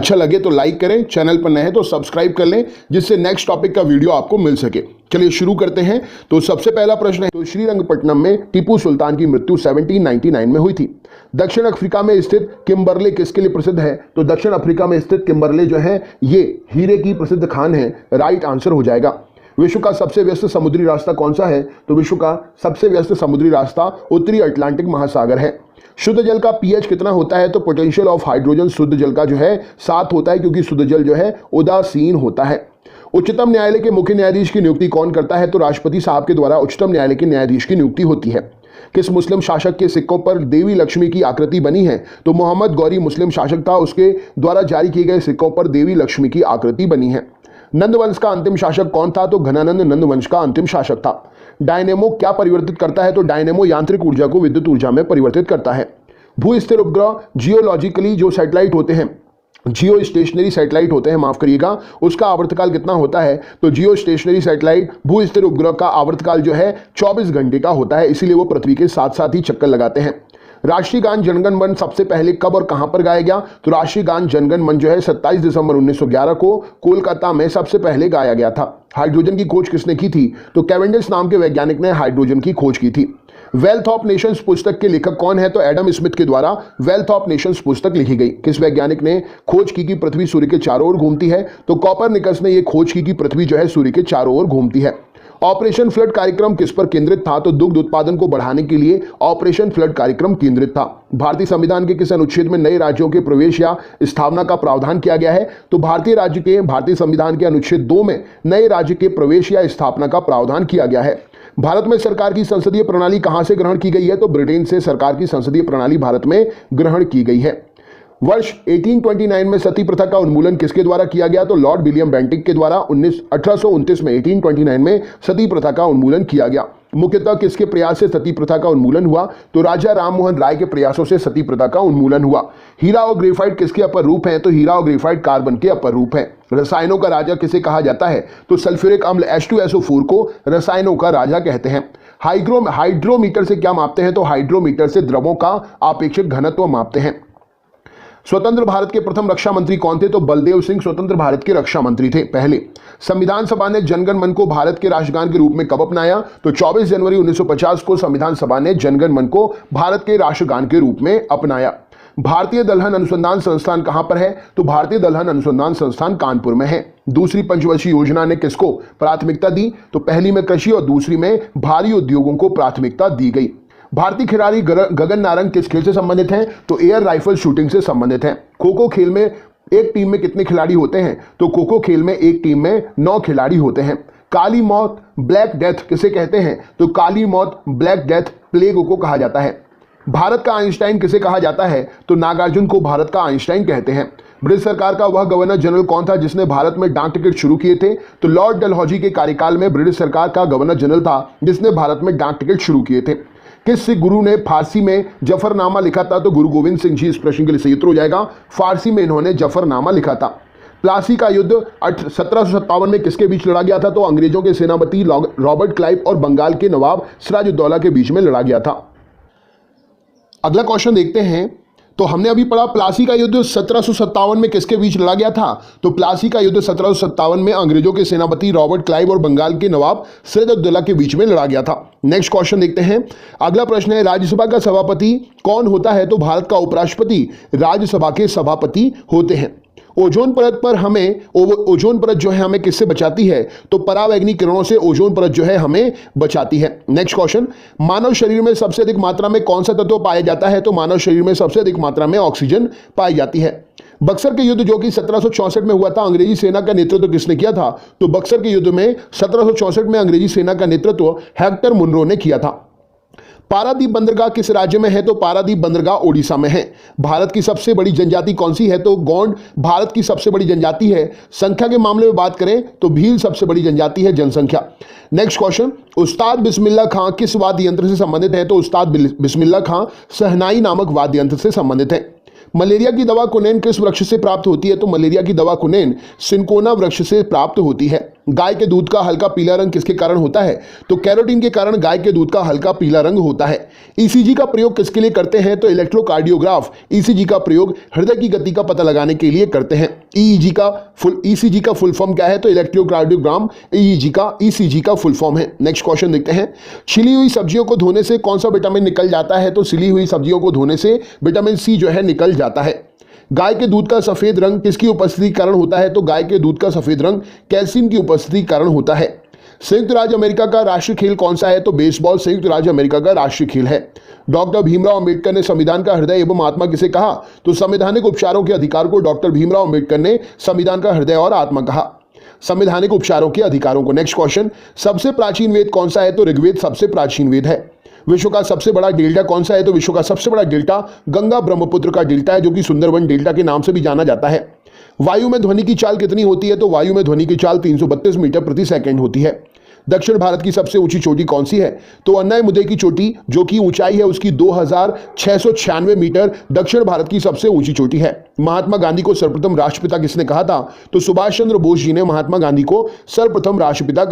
अच्छा लगे तो लाइक करें, चैनल पर नए हैं तो सब्सक्राइब कर लें, जिससे नेक्स्ट टॉपिक का वीडियो आपको मिल सके। चलिए शुरू करते हैं। तो सबसे पहला प्रश्न है, तो श्रीरंगपट्टनम में टीपू सुल्तान की मृत्यु 1799 में हुई थी। दक्षिण अफ्रीका में स्थित किम्बरले किसके लिए प्रसिद्ध है? तो दक्षिण अफ्रीका में स्थित किम्बरले जो है ये हीरे की प्रसिद्ध खान है। राइट आंसर हो जाएगा। विश्व का सबसे व्यस्त समुद्री रास्ता कौन सा है? तो विश्व का सबसे व्यस्त समुद्री रास्ता उत्तरी अटलांटिक महासागर है। शुद्ध जल का पीएच कितना होता है? तो पोटेंशियल ऑफ हाइड्रोजन शुद्ध जल का जो है 7 होता है, क्योंकि शुद्ध जल जो है उदासीन होता है। उच्चतम न्यायालय के मुख्य न्यायाधीश की नियुक्ति कौन करता है? तो राष्ट्रपति साहब के द्वारा उच्चतम न्यायालय के न्यायाधीश की नियुक्ति होती है। किस मुस्लिम शासक के सिक्कों पर देवी लक्ष्मी की आकृति बनी है? तो मोहम्मद गौरी मुस्लिम शासक था, उसके द्वारा जारी किए गए सिक्कों पर देवी लक्ष्मी की आकृति बनी है। नंद वंश का अंतिम शासक कौन था? तो घनानंद नंद वंश का अंतिम शासक था। डायनेमो क्या परिवर्तित करता है? तो डायनेमो यांत्रिक ऊर्जा को विद्युत ऊर्जा में परिवर्तित करता है। भू स्थिर उपग्रह जियोलॉजिकली जो सैटेलाइट होते हैं, जियो स्टेशनरी सैटेलाइट होते हैं, माफ करिएगा, उसका आवर्तकाल कितना होता है? तो जियो स्टेशनरी सैटेलाइट भू स्थिर उपग्रह का आवर्तकाल जो है 24 घंटे का होता है, इसीलिए वो पृथ्वी के साथ साथ ही चक्कर लगाते हैं। राष्ट्रीय गान जनगण मन सबसे पहले कब और कहां पर गाया गया? तो राष्ट्रीय गान जनगण मन जो है 27 दिसंबर 1911 को कोलकाता में सबसे पहले गाया गया था। हाइड्रोजन की खोज किसने की थी? तो कैवेंडिश नाम के वैज्ञानिक ने हाइड्रोजन की खोज की थी। वेल्थ ऑफ नेशंस पुस्तक के लेखक कौन है? तो एडम स्मिथ के द्वारा वेल्थ ऑफ नेशंस पुस्तक लिखी गई। किस वैज्ञानिक ने खोज की कि पृथ्वी सूर्य के चारों ओर घूमती है? तो कॉपरनिकस ने यह खोज की कि पृथ्वी जो है सूर्य के चारों ओर घूमती है। ऑपरेशन फ्लड कार्यक्रम किस पर केंद्रित था? तो दुग्ध उत्पादन को बढ़ाने के लिए ऑपरेशन फ्लड कार्यक्रम केंद्रित था। भारतीय संविधान के किस अनुच्छेद में नए राज्यों के प्रवेश या स्थापना का प्रावधान किया गया है? तो भारतीय संविधान के अनुच्छेद 2 में नए राज्य के प्रवेश या स्थापना का प्रावधान किया गया है। भारत में सरकार की संसदीय प्रणाली कहां से ग्रहण की गई है? तो ब्रिटेन से सरकार की संसदीय प्रणाली भारत में ग्रहण की गई है। वर्ष 1829 में सती प्रथा का उन्मूलन किसके द्वारा किया गया? तो लॉर्ड विलियम बेंटिक के द्वारा 1829 में 1829 में सती प्रथा का उन्मूलन किया गया। मुख्यतः किसके प्रयास से सती प्रथा का उन्मूलन हुआ? तो राजा राममोहन राय के प्रयासों से सती प्रथा का उन्मूलन हुआ। हीरा और ग्रेफाइट किसके अपर रूप हैं? तो हीरा और ग्रेफाइट कार्बन के अपर रूप हैं। रसायनों का राजा किसे कहा जाता है? तो सल्फ्यूरिक अम्ल H2SO4 को रसायनों का राजा कहते हैं। हाइड्रोमीटर से क्या मापते हैं? तो हाइड्रोमीटर से द्रवों का आपेक्षिक घनत्व मापते हैं। स्वतंत्र भारत के प्रथम रक्षा मंत्री कौन थे? तो बलदेव सिंह स्वतंत्र भारत के रक्षा मंत्री थे पहले। संविधान सभा ने जनगण मन को भारत के राष्ट्रगान के रूप में कब अपनाया? तो 24 जनवरी 1950 को संविधान सभा ने जनगण मन को भारत के राष्ट्रगान के रूप में अपनाया। भारतीय दलहन अनुसंधान संस्थान कहां पर है? तो भारतीय दलहन अनुसंधान संस्थान कानपुर में है। दूसरी पंचवर्षीय योजना ने किसको प्राथमिकता दी? तो पहली में कृषि और दूसरी में भारी उद्योगों को प्राथमिकता दी गई। भारतीय खिलाड़ी गगन नारंग किस खेल से संबंधित हैं? तो एयर राइफल शूटिंग से संबंधित हैं। खो खो खेल में एक टीम में कितने खिलाड़ी होते हैं? तो खो खो खेल में एक टीम में 9 खिलाड़ी होते हैं। काली मौत ब्लैक डेथ किसे कहते हैं? तो काली मौत ब्लैक डेथ प्लेग को कहा जाता है। भारत का आइंस्टाइन किसे कहा जाता है? तो नागार्जुन को भारत का आइंस्टाइन कहते हैं। ब्रिटिश सरकार का वह गवर्नर जनरल कौन था जिसने भारत में डाक टिकट शुरू किए थे? तो लॉर्ड डलहौजी के कार्यकाल में ब्रिटिश सरकार का गवर्नर जनरल था जिसने भारत में डाक टिकट शुरू किए थे। किस सिख गुरु ने फारसी में जफरनामा लिखा था? तो गुरु गोविंद सिंह जी। इस प्रश्न के लिए सही उत्तर हो जाएगा फारसी में इन्होंने जफरनामा लिखा था। प्लासी का युद्ध 1757 में किसके बीच लड़ा गया था? तो अंग्रेजों के सेनापति रॉबर्ट क्लाइव और बंगाल के नवाब सिराजुद्दौला के बीच में लड़ा गया था। अगला क्वेश्चन देखते हैं। तो हमने अभी पढ़ा प्लासी का युद्ध 1757 में किसके बीच लड़ा गया था? तो प्लासी का युद्ध 1757 में अंग्रेजों के सेनापति रॉबर्ट क्लाइव और बंगाल के नवाब सिराजुद्दौला के बीच में लड़ा गया था। नेक्स्ट क्वेश्चन देखते हैं। अगला प्रश्न है, राज्यसभा का सभापति कौन होता है? तो भारत का उपराष्ट्रपति राज्यसभा के सभापति होते हैं। ओजोन परत पर हमें ओजोन परत जो है हमें किससे बचाती है? तो परावैंगनी किरणों से ओजोन परत जो है हमें बचाती है। नेक्स्ट क्वेश्चन, मानव शरीर में सबसे अधिक मात्रा में कौन सा तत्व पाया जाता है? तो मानव शरीर में सबसे अधिक मात्रा में ऑक्सीजन पाई जाती है। बक्सर के युद्ध जो कि 1764 में हुआ था, अंग्रेजी सेना का नेतृत्व किसने किया था? तो बक्सर के युद्ध में 1764 में अंग्रेजी सेना का नेतृत्व हेक्टर मुनरो ने किया था। पारादीप बंदरगाह किस राज्य में है? तो पारादीप बंदरगाह ओडिशा में है। भारत की सबसे बड़ी जनजाति कौन सी है? तो गोंड भारत की सबसे बड़ी जनजाति है। संख्या के मामले में बात करें तो भील सबसे बड़ी जनजाति है जनसंख्या। नेक्स्ट क्वेश्चन, उस्ताद बिस्मिल्लाह खां किस वाद्य यंत्र से संबंधित है? तो उस्ताद बिस्मिल्लाह खां शहनाई नामक वाद्य यंत्र से संबंधित है। मलेरिया की दवा कुनैन किस वृक्ष से प्राप्त होती है? तो मलेरिया की दवा कुनैन सिनकोना वृक्ष से प्राप्त होती है। गाय के दूध का हल्का पीला रंग किसके कारण होता है? तो कैरोटीन के कारण गाय के दूध का हल्का पीला रंग होता है। ईसीजी का प्रयोग किसके लिए करते हैं? तो इलेक्ट्रोकार्डियोग्राफ ईसीजी का प्रयोग हृदय की गति का पता लगाने के लिए करते हैं। ईसीजी का फुल फॉर्म क्या है? तो इलेक्ट्रोकार्डियोग्राम ईसीजी का फुल फॉर्म है। नेक्स्ट क्वेश्चन देखते हैं, छिली हुई सब्जियों को धोने से कौन सा विटामिन निकल जाता है? तो छिली हुई सब्जियों को धोने से विटामिन सी जो है निकल जाता है। गाय के दूध का सफेद रंग किसकी उपस्थिति के कारण होता है? तो गाय के दूध का सफेद रंग कैल्शियम की उपस्थिति के कारण होता है। संयुक्त राज्य अमेरिका का राष्ट्रीय खेल कौन सा है? तो बेसबॉल संयुक्त राज्य अमेरिका का राष्ट्रीय खेल है। डॉक्टर भीमराव अंबेडकर ने संविधान का हृदय एवं आत्मा किसे कहा? तो संवैधानिक उपचारों के अधिकार को डॉक्टर भीमराव अंबेडकर ने संविधान का हृदय और आत्मा कहा, संवैधानिक उपचारों के अधिकारों को। नेक्स्ट क्वेश्चन, सबसे प्राचीन वेद कौन सा है? तो ऋग्वेद सबसे प्राचीन वेद है। विश्व का सबसे बड़ा डेल्टा कौन सा है? तो विश्व का सबसे बड़ा डेल्टा गंगा ब्रह्मपुत्र का डेल्टा है, जो कि सुंदरवन डेल्टा के नाम से भी जाना जाता है। वायु में ध्वनि की चाल कितनी होती है? तो वायु में ध्वनि की चाल 332 मीटर प्रति सेकंड होती है। दक्षिण भारत की सबसे ऊंची चोटी कौन सी है? तो अन्नायमुदई की चोटी, जो कि ऊंचाई है उसकी 2696 मीटर, दक्षिण भारत की सबसे ऊंची चोटी है। महात्मा गांधी को सर्वप्रथम राष्ट्रपिता किसने कहा था? तो सुभाष चंद्र बोस जी ने महात्मा गांधी को सर्वप्रथम राष्ट्रपिता